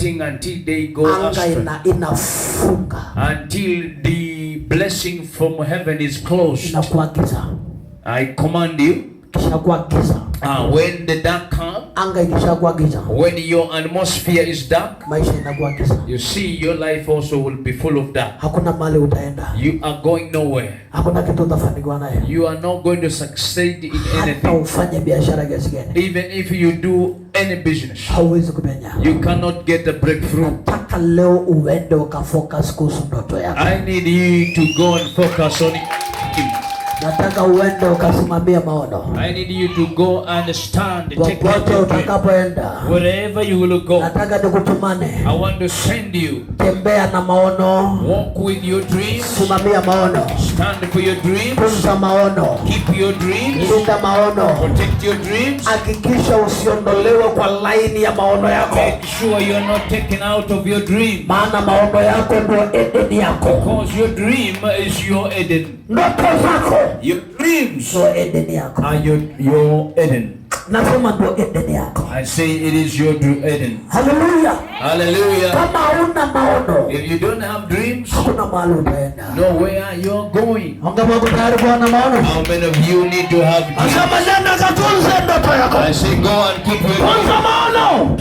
waiting until they go astray. Until the blessing from heaven is closed. I command you. When the dark comes, when your atmosphere is dark, you see your life also will be full of dark. You are going nowhere. You are not going to succeed in anything. Even if you do any business, you cannot get a breakthrough. I need you to go and focus on it. Nataka uende ukasimamia maono. I need you to go and stand, take utakapoenda. Wherever you will go. Nataka nikutumane. I want to send you. Tembea na maono. Walk with your dreams. Simamia maono. Stand for your dreams. Tunza maono. Keep your dreams. Linda maono. Protect your dreams. Hakikisha usiondolewe kwa laini ya maono yako. Make sure you are not taken out of your dream. Maana maono yako ndio Eden yako. Because your dream is your Eden. Ndoto zako. Your dreams are your Eden. Nasema ndio Eden yako. I say it is your Eden. Hallelujah. Hallelujah. Kama huna maono, if you don't have dreams, hakuna mahali utaenda. Nowhere you're going. Ongea kwa tayari kwa maono. How many of you need to have dreams? I say go and keep your maono.